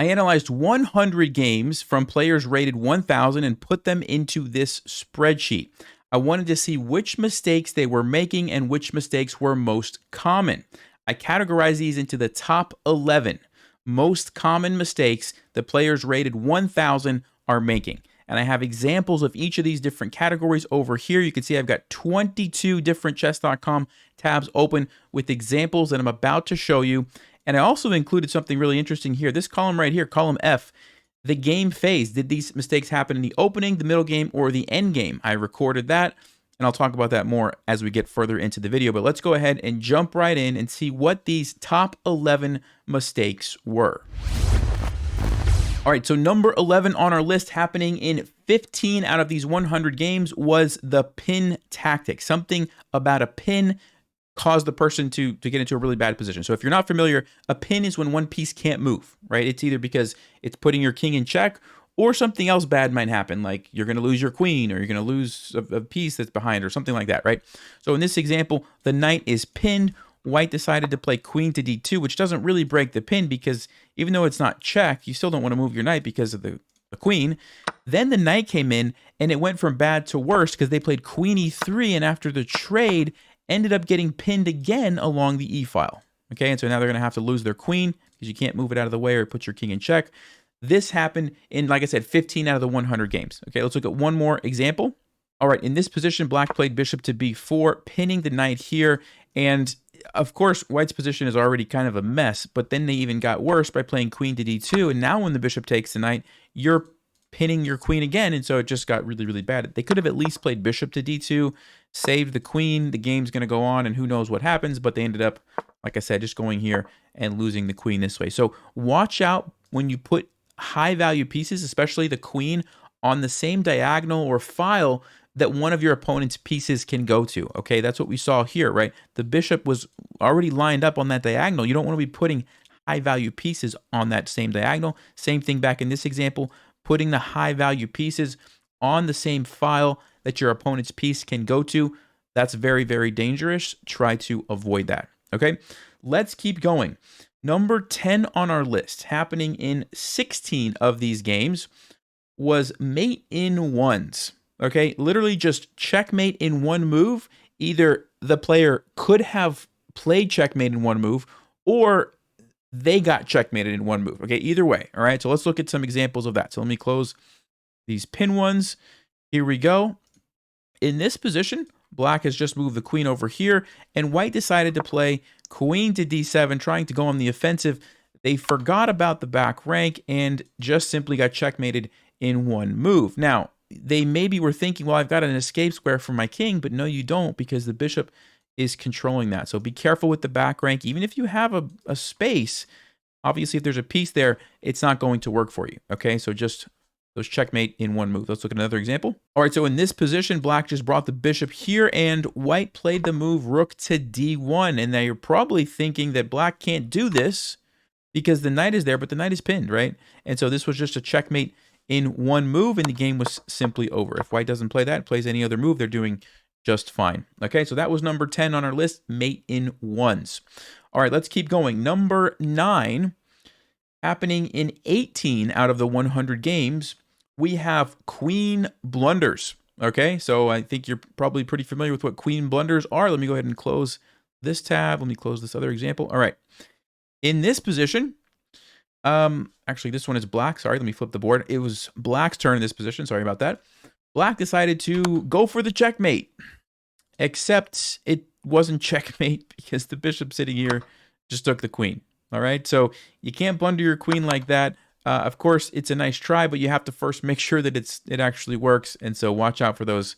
I analyzed 100 games from players rated 1,000 and put them into this spreadsheet. I wanted to see which mistakes they were making and which mistakes were most common. I categorized these into the top 11 most common mistakes that players rated 1,000 are making. And I have examples of each of these different categories over here. You can see I've got 22 different chess.com tabs open with examples that I'm about to show you. And I also included something really interesting here. This column right here, column F, the game phase. Did these mistakes happen in the opening, the middle game, or the end game? I recorded that, and I'll talk about that more as we get further into the video. But let's go ahead and jump right in and see what these top 11 mistakes were. All right, so number 11 on our list, happening in 15 out of these 100 games, was the pin tactic. Something about a pin caused the person to get into a really bad position. So if you're not familiar, a pin is when one piece can't move, right? It's either because it's putting your king in check or something else bad might happen, like you're going to lose your queen or you're going to lose a piece that's behind or something like that, right? So in this example, the knight is pinned. White decided to play queen to d2, which doesn't really break the pin because even though it's not check, you still don't want to move your knight because of the queen. Then the knight came in and it went from bad to worse because they played queen e3, and after the trade, ended up getting pinned again along the e-file. Okay, and so now they're going to have to lose their queen because you can't move it out of the way or put your king in check. This happened in, like I said, 15 out of the 100 games. Okay, let's look at one more example. All right, in this position, black played bishop to b4, pinning the knight here. And of course, white's position is already kind of a mess, but then they even got worse by playing queen to d2. And now when the bishop takes the knight, you're pinning your queen again, and so it just got really, really bad. They could have at least played bishop to d2, saved the queen. The game's going to go on, and who knows what happens, but they ended up, like I said, just going here and losing the queen this way. So watch out when you put high-value pieces, especially the queen, on the same diagonal or file that one of your opponent's pieces can go to. Okay, that's what we saw here, right? The bishop was already lined up on that diagonal. You don't want to be putting high-value pieces on that same diagonal. Same thing back in this example, putting the high-value pieces on the same file that your opponent's piece can go to. That's very, very dangerous. Try to avoid that, okay? Let's keep going. Number 10 on our list, happening in 16 of these games, was mate in ones, okay? Literally just checkmate in one move. Either the player could have played checkmate in one move, or they got checkmated in one move. Okay, either way. All right, so let's look at some examples of that. So let me close these pin ones. Here we go. In this position, black has just moved the queen over here, and white decided to play queen to d7, trying to go on the offensive. They forgot about the back rank and just simply got checkmated in one move. Now, they maybe were thinking, well, I've got an escape square for my king, but no, you don't, because the bishop is controlling that. So be careful with the back rank. Even if you have a space, obviously if there's a piece there, it's not going to work for you. Okay, so just those checkmate in one move. Let's look at another example. All right, so in this position, black just brought the bishop here, and white played the move rook to d1. And now you're probably thinking that black can't do this because the knight is there, but the knight is pinned, right? And so this was just a checkmate in one move, and the game was simply over. If white doesn't play that, plays any other move, they're doing just fine. Okay, so that was number 10 on our list, mate in ones. All right, let's keep going. Number 9, happening in 18 out of the 100 games, we have queen blunders. Okay, so I think you're probably pretty familiar with what queen blunders are. Let me go ahead and close this tab. Let me close this other example. All right, in this position, actually this one is black. Sorry, let me flip the board. It was black's turn in this position. Sorry about that. Black decided to go for the checkmate, except it wasn't checkmate because the bishop sitting here just took the queen. All right, so you can't blunder your queen like that. Of course, it's a nice try, but you have to first make sure that it actually works. And so watch out for those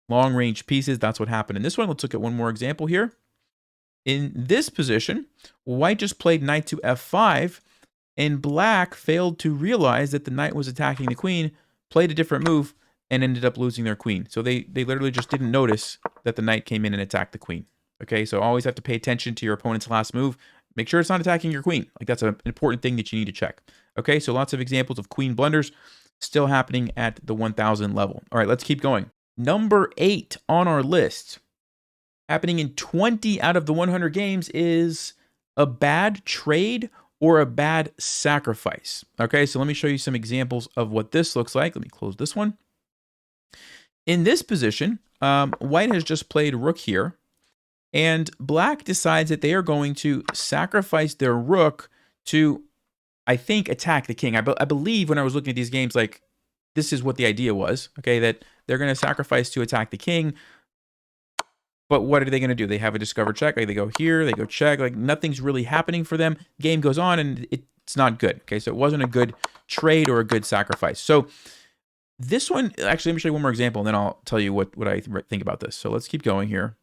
long-range pieces. That's what happened in this one. Let's look at one more example here. In this position, white just played knight to f5, and black failed to realize that the knight was attacking the queen, played a different move, and ended up losing their queen. So they literally just didn't notice that the knight came in and attacked the queen. Okay, so always have to pay attention to your opponent's last move. Make sure it's not attacking your queen. Like, that's an important thing that you need to check. Okay, so lots of examples of queen blunders still happening at the 1000 level. All right, let's keep going. Number 8 on our list, happening in 20 out of the 100 games, is a bad trade or a bad sacrifice. Okay, so let me show you some examples of what this looks like. Let me close this one. In this position, white has just played rook here, and black decides that they are going to sacrifice their rook to, I think, attack the king. I believe when I was looking at these games, like, this is what the idea was, okay, that they're going to sacrifice to attack the king. But what are they going to do? They have a discover check. Like, they go here, they go check. Like, nothing's really happening for them. Game goes on, and it's not good. Okay, so it wasn't a good trade or a good sacrifice. So this one, actually, let me show you one more example, and then I'll tell you what I think about this. So let's keep going here.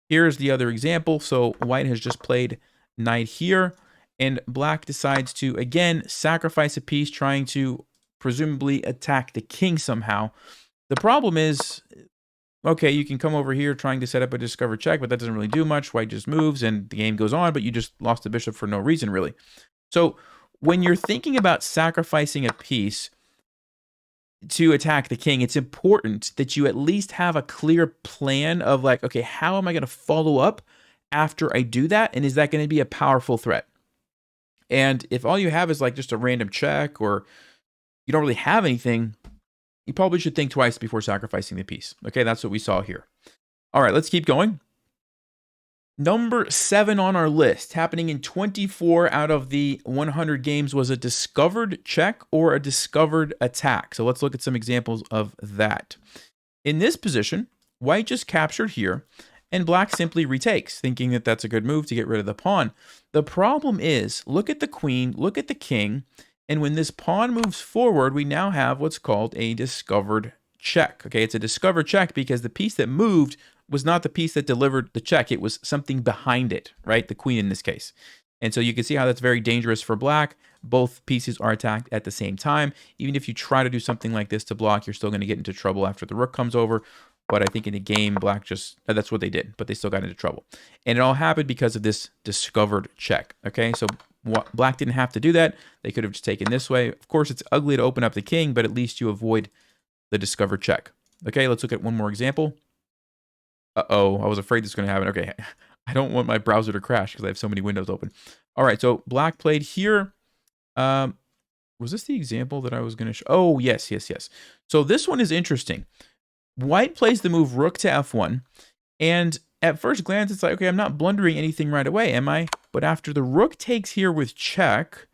Here's the other example. So white has just played knight here, and black decides to, again, sacrifice a piece, trying to presumably attack the king somehow. The problem is, okay, you can come over here trying to set up a discover check, but that doesn't really do much. White just moves, and the game goes on, but you just lost the bishop for no reason, really. So when you're thinking about sacrificing a piece to attack the king, it's important that you at least have a clear plan of, like, okay, how am I going to follow up after I do that? And is that going to be a powerful threat? And if all you have is like just a random check, or you don't really have anything, you probably should think twice before sacrificing the piece. Okay, that's what we saw here. All right, let's keep going. Number 7 on our list, happening in 24 out of the 100 games, was a discovered check or a discovered attack. So let's look at some examples of that. In this position, white just captured here, and black simply retakes, thinking that that's a good move to get rid of the pawn. The problem is, look at the queen, look at the king, and when this pawn moves forward, we now have what's called a discovered check. Okay, it's a discovered check because the piece that moved was not the piece that delivered the check. It was something behind it, right? The queen in this case. And so you can see how that's very dangerous for black. Both pieces are attacked at the same time. Even if you try to do something like this to block, you're still going to get into trouble after the rook comes over. But I think in the game, black just, that's what they did, but they still got into trouble. And it all happened because of this discovered check, okay? So black didn't have to do that. They could have just taken this way. Of course, it's ugly to open up the king, but at least you avoid the discovered check. Okay, let's look at one more example. Uh-oh, I was afraid this was going to happen. Okay, I don't want my browser to crash because I have so many windows open. All right, so black played here. Was this the example that I was going to show? Oh, yes. So this one is interesting. White plays the move rook to f1, and at first glance, it's like, okay, I'm not blundering anything right away, am I? But after the rook takes here with check,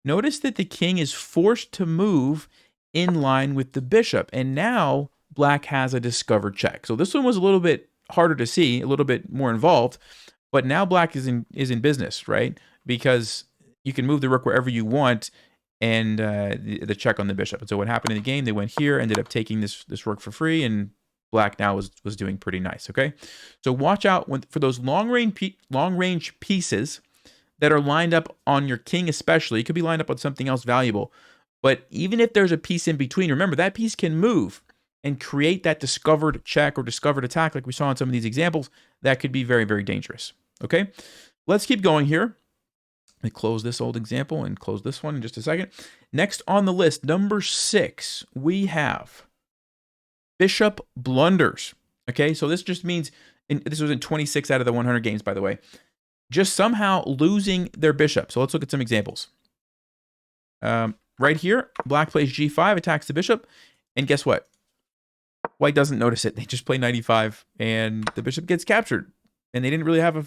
notice that the king is forced to move in line with the bishop, and now black has a discovered check. So this one was a little bit harder to see, a little bit more involved, but now black is in business, right? Because you can move the rook wherever you want, and the check on the bishop. And so what happened in the game, they went here, ended up taking this rook for free, and black now was doing pretty nice, okay? So watch out for those long range pieces that are lined up on your king especially. It could be lined up on something else valuable. But even if there's a piece in between, remember, that piece can move and create that discovered check or discovered attack like we saw in some of these examples. That could be very, very dangerous, okay? Let's keep going here. Let me close this old example and close this one in just a second. Next on the list, number 6, we have bishop blunders. Okay, so this just means, this was in 26 out of the 100 games, by the way, just somehow losing their bishop. So let's look at some examples. Right here, black plays g5, attacks the bishop, and guess what? White doesn't notice it. They just play knight e5, and the bishop gets captured, and they didn't really have a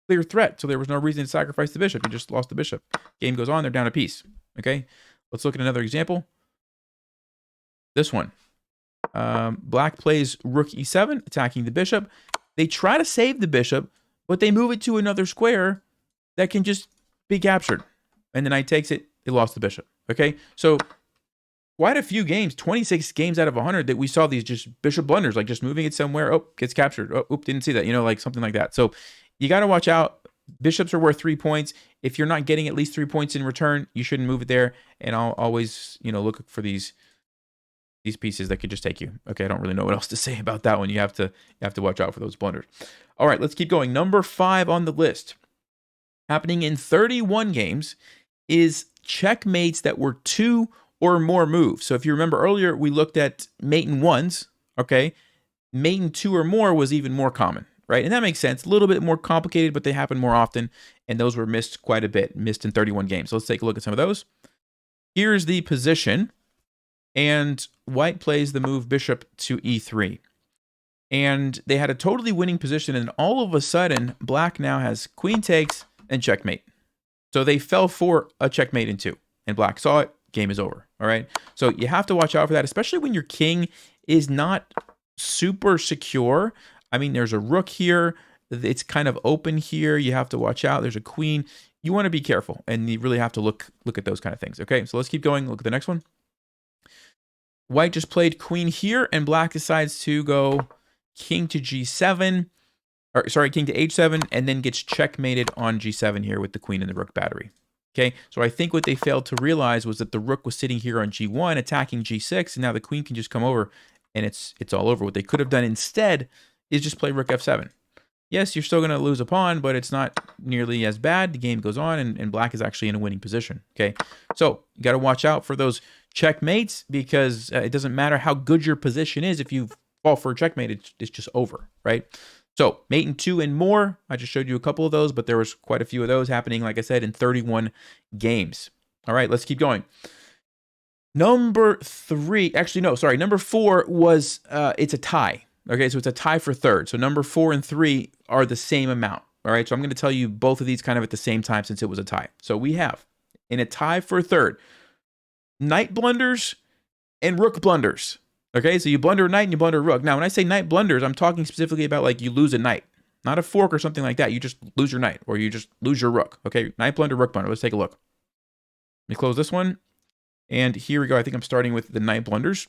clear threat, so there was no reason to sacrifice the bishop. You just lost the bishop. Game goes on, they're down a piece. Okay, let's look at another example. This one. Black plays rook e7, attacking the bishop. They try to save the bishop, but they move it to another square that can just be captured. And the knight takes it, they lost the bishop. Okay, so quite a few games, 26 games out of 100, that we saw these just bishop blunders, like just moving it somewhere, oh, gets captured, oh, oop, didn't see that, like something like that. So you got to watch out. Bishops are worth 3 points. If you're not getting at least 3 points in return, you shouldn't move it there. And I'll always, look for these pieces that could just take you. Okay, I don't really know what else to say about that one. You have to watch out for those blunders. All right, let's keep going. Number 5 on the list, happening in 31 games, is checkmates that were 2 or more moves. So if you remember earlier, we looked at mate in ones. Okay, mate in 2 or more was even more common. right? And that makes sense. A little bit more complicated, but they happen more often, and those were missed quite a bit, missed in 31 games. So let's take a look at some of those. Here's the position, and white plays the move bishop to e3. And they had a totally winning position, and all of a sudden, black now has queen takes and checkmate. So they fell for a checkmate in 2, and black saw it, game is over, all right? So you have to watch out for that, especially when your king is not super secure. I mean, there's a rook here, it's kind of open here, you have to watch out, there's a queen. You want to be careful, and you really have to look at those kind of things, okay? So let's keep going, look at the next one. White just played queen here, and black decides to go king to g7, or sorry, king to h7, and then gets checkmated on g7 here with the queen and the rook battery. Okay, so I think what they failed to realize was that the rook was sitting here on g1, attacking g6, and now the queen can just come over, and it's all over. What they could have done instead is just play rook f7. Yes, you're still going to lose a pawn, but it's not nearly as bad. The game goes on, and black is actually in a winning position. Okay, so you got to watch out for those checkmates, because it doesn't matter how good your position is. If you fall for a checkmate, it's just over, right? So mate in 2 and more. I just showed you a couple of those, but there was quite a few of those happening, like I said, in 31 games. All right, let's keep going. Number 3, actually, no, sorry. Number 4 was, it's a tie. Okay, so it's a tie for third. So number 4 and 3 are the same amount. All right, so I'm going to tell you both of these kind of at the same time since it was a tie. So we have, in a tie for third, knight blunders and rook blunders. Okay, so you blunder a knight and you blunder a rook. Now, when I say knight blunders, I'm talking specifically about like you lose a knight, not a fork or something like that. You just lose your knight, or you just lose your rook. Okay, knight blunder, rook blunder. Let's take a look. Let me close this one. And here we go. I think I'm starting with the knight blunders.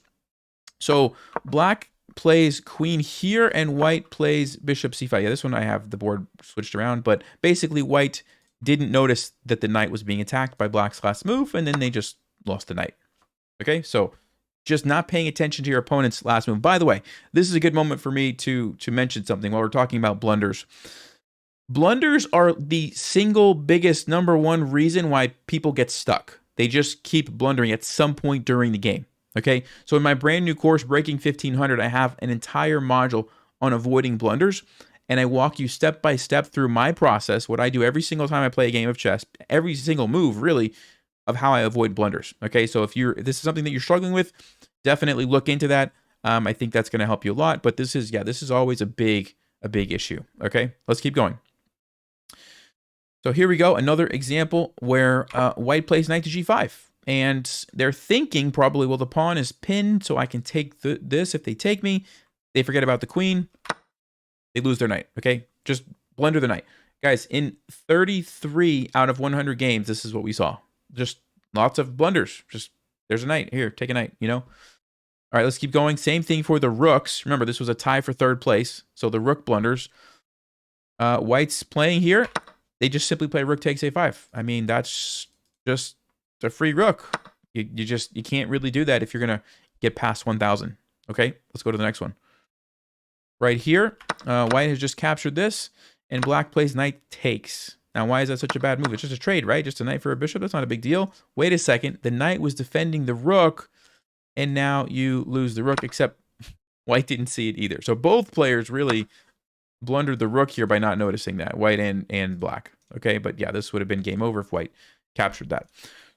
So black plays queen here, and white plays bishop c5. Yeah, this one I have the board switched around, but basically white didn't notice that the knight was being attacked by black's last move, and then they just lost the knight. Okay, so just not paying attention to your opponent's last move. By the way, this is a good moment for me to mention something while we're talking about blunders. Blunders are the single biggest #1 reason why people get stuck. They just keep blundering at some point during the game. Okay, so in my brand new course, Breaking 1500, I have an entire module on avoiding blunders, and I walk you step by step through my process, what I do every single time I play a game of chess, every single move, really, of how I avoid blunders. Okay, so if this is something that you're struggling with, definitely look into that. I think that's going to help you a lot. But this is always a big issue. Okay, let's keep going. So here we go, another example where white plays knight to g5, and they're thinking probably, well, the pawn is pinned, so I can take this if they take me. They forget about the queen. They lose their knight. Okay, just blunder the knight, guys. In 33 out of 100 games, this is what we saw. Just lots of blunders. Just there's a knight here, take a knight, you know. All right, let's keep going. Same thing for the rooks. Remember, this was a tie for third place, so the rook blunders. White's playing here. They just simply play rook takes a5. I mean, that's just a free rook. You can't really do that if you're gonna get past 1,000. Okay, let's go to the next one. Right here, white has just captured this, and black plays knight takes. Now, why is that such a bad move? It's just a trade, right? Just a knight for a bishop. That's not a big deal. Wait a second. The knight was defending the rook, and now you lose the rook, except white didn't see it either. So both players really blundered the rook here by not noticing that, white and black. Okay, but yeah, this would have been game over if white captured that.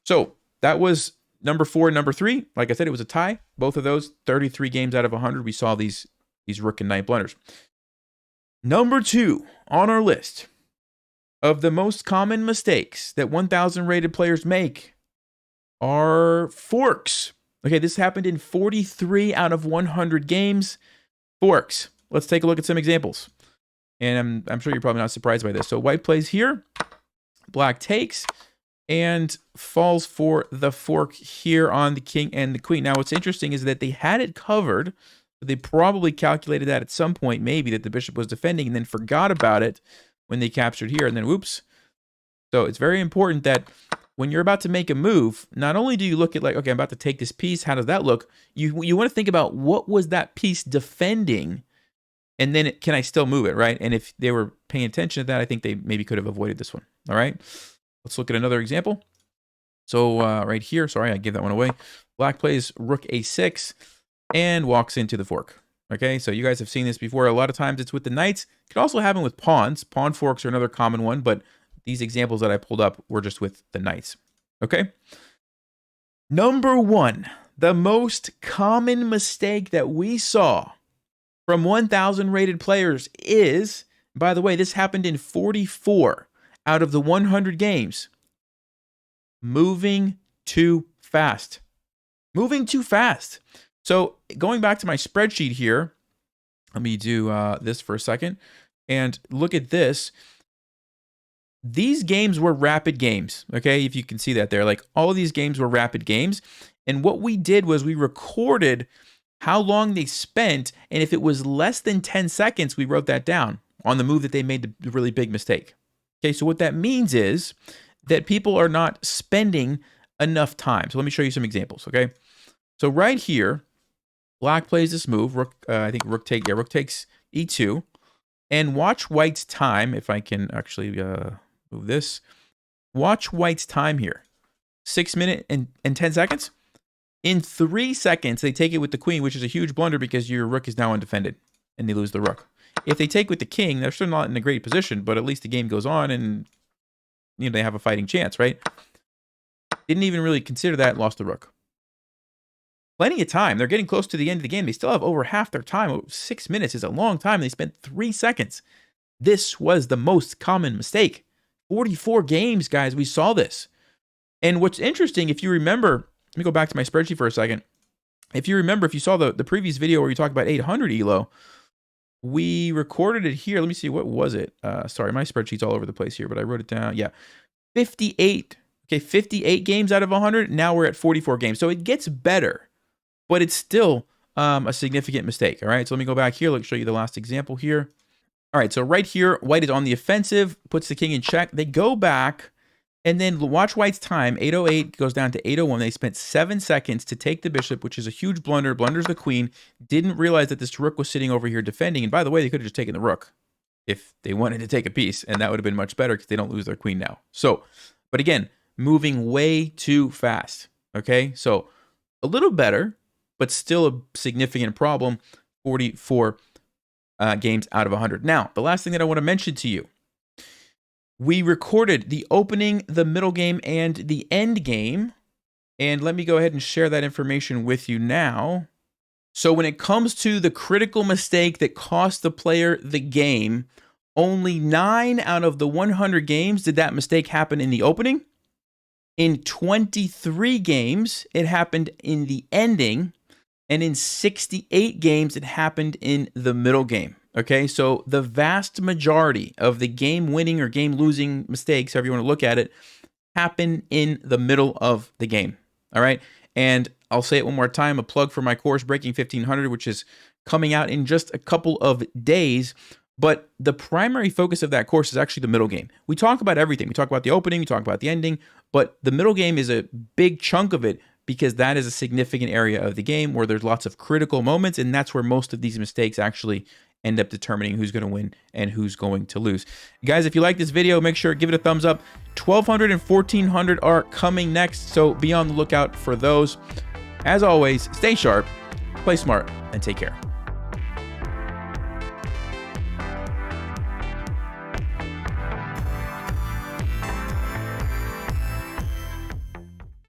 So that was number 4 and number 3. Like I said, it was a tie. Both of those, 33 games out of 100, we saw these rook and knight blunders. Number 2 on our list of the most common mistakes that 1,000 rated players make are forks. Okay, this happened in 43 out of 100 games. Forks. Let's take a look at some examples. And I'm sure you're probably not surprised by this. So white plays here, black takes, and falls for the fork here on the king and the queen. Now, what's interesting is that they had it covered, but they probably calculated that at some point, maybe, that the bishop was defending, and then forgot about it when they captured here, and then whoops. So it's very important that when you're about to make a move, not only do you look at like, okay, I'm about to take this piece, how does that look? You want to think about what was that piece defending, and then can I still move it, right? And if they were paying attention to that, I think they maybe could have avoided this one. All right, let's look at another example. So right here, sorry, I gave that one away. Black plays rook a6 and walks into the fork. Okay, so you guys have seen this before. A lot of times it's with the knights. It could also happen with pawns. Pawn forks are another common one, but these examples that I pulled up were just with the knights. Okay. Number 1, the most common mistake that we saw from 1,000 rated players is, by the way, this happened in 44 out of the 100 games, moving too fast. Moving too fast. So going back to my spreadsheet here, let me do this for a second and look at this. These games were rapid games, okay? If you can see that there, like all of these games were rapid games. And what we did was we recorded how long they spent. And if it was less than 10 seconds, we wrote that down on the move that they made the really big mistake. Okay, so what that means is that people are not spending enough time. So let me show you some examples, okay? So right here, black plays this move. Rook, I think rook takes e2. And watch white's time, if I can actually move this. Watch white's time here. 6 minutes and 10 seconds. In 3 seconds, they take it with the queen, which is a huge blunder because your rook is now undefended, and they lose the rook. If they take with the king, they're still not in a great position, but at least the game goes on, and they have a fighting chance, right? Didn't even really consider that, lost the rook. Plenty of time. They're getting close to the end of the game. They still have over half their time. 6 minutes is a long time. They spent 3 seconds. This was the most common mistake. 44 games, guys. We saw this. And what's interesting, if you remember, let me go back to my spreadsheet for a second. If you remember, if you saw the previous video where we talked about 800 ELO, we recorded it here. Let me see. What was it? Sorry, my spreadsheet's all over the place here, but I wrote it down. Yeah. 58. Okay, 58 games out of 100. Now we're at 44 games. So it gets better. But it's still a significant mistake, all right? So let me go back here. Let's show you the last example here. All right, so right here, white is on the offensive, puts the king in check. They go back, and then watch white's time. 808 goes down to 801. They spent 7 seconds to take the bishop, which is a huge blunder. Blunders the queen. Didn't realize that this rook was sitting over here defending. And by the way, they could have just taken the rook if they wanted to take a piece, and that would have been much better because they don't lose their queen now. So, but again, moving way too fast, okay? So a little better, but still a significant problem, 44 games out of 100. Now, the last thing that I want to mention to you, we recorded the opening, the middle game, and the end game, and let me go ahead and share that information with you now. So when it comes to the critical mistake that cost the player the game, only 9 out of the 100 games did that mistake happen in the opening. In 23 games, it happened in the ending. And in 68 games, it happened in the middle game. Okay, so the vast majority of the game-winning or game-losing mistakes, however you want to look at it, happen in the middle of the game. All right, and I'll say it one more time, a plug for my course, Breaking 1500, which is coming out in just a couple of days. But the primary focus of that course is actually the middle game. We talk about everything. We talk about the opening, we talk about the ending, but the middle game is a big chunk of it, because that is a significant area of the game where there's lots of critical moments, and that's where most of these mistakes actually end up determining who's going to win and who's going to lose. Guys, if you like this video, make sure to give it a thumbs up. 1200 and 1400 are coming next, so be on the lookout for those. As always, stay sharp, play smart, and take care.